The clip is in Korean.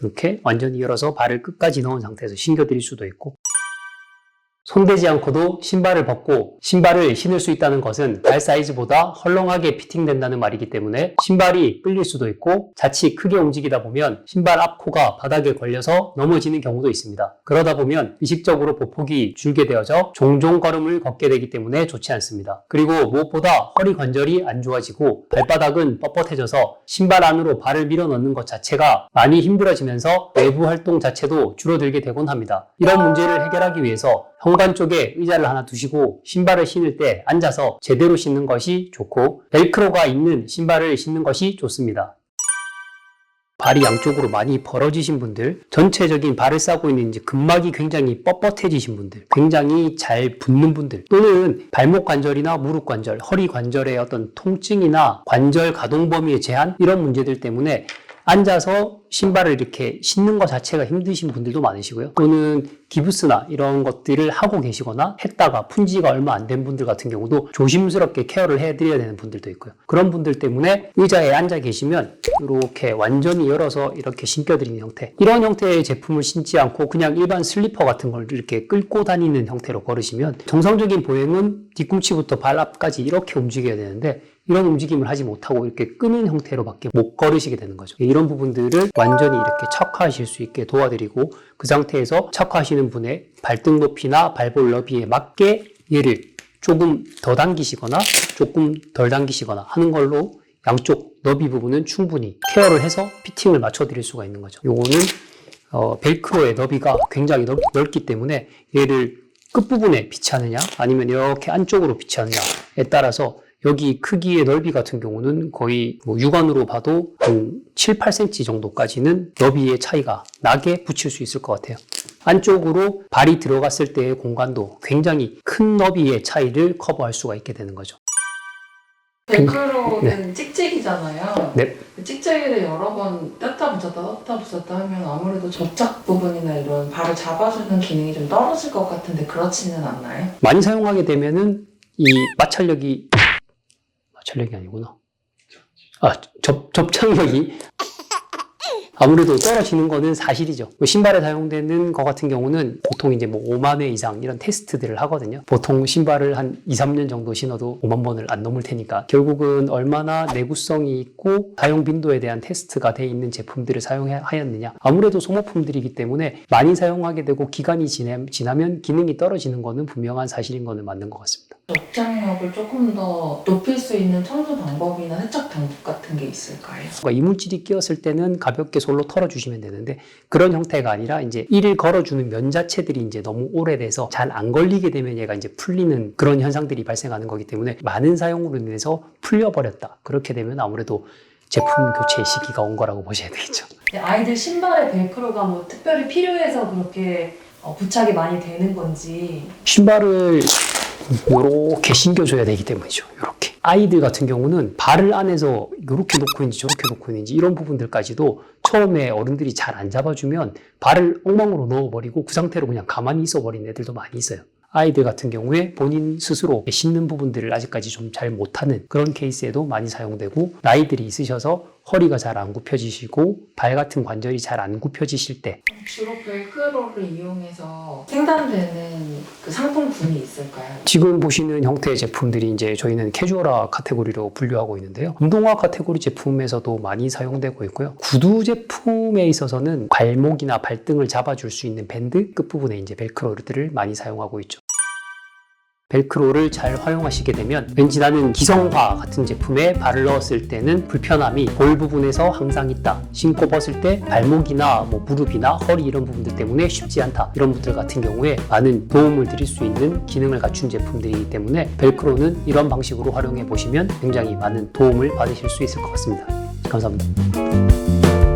이렇게 완전히 열어서 발을 끝까지 넣은 상태에서 신겨드릴 수도 있고, 손대지 않고도 신발을 벗고 신발을 신을 수 있다는 것은 발 사이즈보다 헐렁하게 피팅된다는 말이기 때문에 신발이 끌릴 수도 있고 자칫 크게 움직이다 보면 신발 앞코가 바닥에 걸려서 넘어지는 경우도 있습니다. 그러다 보면 의식적으로 보폭이 줄게 되어져 종종 걸음을 걷게 되기 때문에 좋지 않습니다. 그리고 무엇보다 허리 관절이 안 좋아지고 발바닥은 뻣뻣해져서 신발 안으로 발을 밀어 넣는 것 자체가 많이 힘들어지면서 외부 활동 자체도 줄어들게 되곤 합니다. 이런 문제를 해결하기 위해서 현관 쪽에 의자를 하나 두시고 신발을 신을 때 앉아서 제대로 신는 것이 좋고 벨크로가 있는 신발을 신는 것이 좋습니다. 발이 양쪽으로 많이 벌어지신 분들, 전체적인 발을 싸고 있는 이제 근막이 굉장히 뻣뻣해지신 분들, 굉장히 잘 붓는 분들, 또는 발목 관절이나 무릎 관절, 허리 관절의 어떤 통증이나 관절 가동 범위의 제한, 이런 문제들 때문에 앉아서 신발을 이렇게 신는 것 자체가 힘드신 분들도 많으시고요. 또는 기부스나 이런 것들을 하고 계시거나 했다가 푼지가 얼마 안 된 분들 같은 경우도 조심스럽게 케어를 해드려야 되는 분들도 있고요. 그런 분들 때문에 의자에 앉아 계시면 이렇게 완전히 열어서 이렇게 신겨드리는 형태, 이런 형태의 제품을 신지 않고 그냥 일반 슬리퍼 같은 걸 이렇게 끌고 다니는 형태로 걸으시면 정상적인 보행은 뒤꿈치부터 발 앞까지 이렇게 움직여야 되는데 이런 움직임을 하지 못하고 이렇게 끄는 형태로밖에 못 걸으시게 되는 거죠. 이런 부분들을 완전히 이렇게 착화하실 수 있게 도와드리고, 그 상태에서 착화하시는 분의 발등 높이나 발볼 너비에 맞게 얘를 조금 더 당기시거나 조금 덜 당기시거나 하는 걸로 양쪽 너비 부분은 충분히 케어를 해서 피팅을 맞춰 드릴 수가 있는 거죠. 요거는 벨크로의 너비가 굉장히 넓기 때문에 얘를 끝부분에 비치하느냐 아니면 이렇게 안쪽으로 비치하느냐에 따라서 여기 크기의 넓이 같은 경우는 거의 육안으로 봐도 한 7, 8cm 정도까지는 너비의 차이가 나게 붙일 수 있을 것 같아요. 안쪽으로 발이 들어갔을 때의 공간도 굉장히 큰 너비의 차이를 커버할 수가 있게 되는 거죠. 벨크로는 네. 찍찍이잖아요. 네. 찍찍이를 여러 번 뗐다 붙였다 하면 아무래도 접착 부분이나 이런 발을 잡아주는 기능이 좀 떨어질 것 같은데 그렇지는 않나요? 많이 사용하게 되면은 이 마찰력이 아니구나. 접착력이 아무래도 떨어지는 거는 사실이죠. 신발에 사용되는 거 같은 경우는 보통 이제 5만 회 이상 이런 테스트들을 하거든요. 보통 신발을 한 2, 3년 정도 신어도 5만 번을 안 넘을 테니까 결국은 얼마나 내구성이 있고 사용 빈도에 대한 테스트가 돼 있는 제품들을 사용하였느냐. 아무래도 소모품들이기 때문에 많이 사용하게 되고 기간이 지나면 기능이 떨어지는 거는 분명한 사실인 거는 맞는 것 같습니다. 접착력을 조금 더 높일 수 있는 청소 방법이나 세척 방법 같은 게 있을까요? 이물질이 끼었을 때는 가볍게 솔로 털어주시면 되는데 그런 형태가 아니라 이제 이를 걸어주는 면 자체들이 이제 너무 오래돼서 잘 안 걸리게 되면 얘가 이제 풀리는 그런 현상들이 발생하는 거기 때문에 많은 사용으로 인해서 풀려버렸다. 그렇게 되면 아무래도 제품 교체 시기가 온 거라고 보셔야 되겠죠. 아이들 신발에 벨크로가 뭐 특별히 필요해서 그렇게 부착이 많이 되는 건지. 신발을 이렇게 신겨줘야 되기 때문이죠. 이렇게. 아이들 같은 경우는 발을 안에서 이렇게 놓고 있는지 저렇게 놓고 있는지 이런 부분들까지도 처음에 어른들이 잘 안 잡아주면 발을 엉망으로 넣어버리고 그 상태로 그냥 가만히 있어버린 애들도 많이 있어요. 아이들 같은 경우에 본인 스스로 신는 부분들을 아직까지 좀 잘 못하는 그런 케이스에도 많이 사용되고, 나이들이 있으셔서 허리가 잘 안 굽혀지시고 발 같은 관절이 잘 안 굽혀지실 때 주로 벨크로를 이용해서 생산되는 그 상품군이 있을까요? 지금 보시는 형태의 제품들이 이제 저희는 캐주얼화 카테고리로 분류하고 있는데요. 운동화 카테고리 제품에서도 많이 사용되고 있고요. 구두 제품에 있어서는 발목이나 발등을 잡아줄 수 있는 밴드 끝부분에 이제 벨크로들을 많이 사용하고 있죠. 벨크로를 잘 활용하시게 되면 왠지 나는 기성화 같은 제품에 발을 넣었을 때는 불편함이 볼 부분에서 항상 있다. 신고 벗을 때 발목이나 무릎이나 허리 이런 부분들 때문에 쉽지 않다. 이런 분들 같은 경우에 많은 도움을 드릴 수 있는 기능을 갖춘 제품들이기 때문에 벨크로는 이런 방식으로 활용해 보시면 굉장히 많은 도움을 받으실 수 있을 것 같습니다. 감사합니다.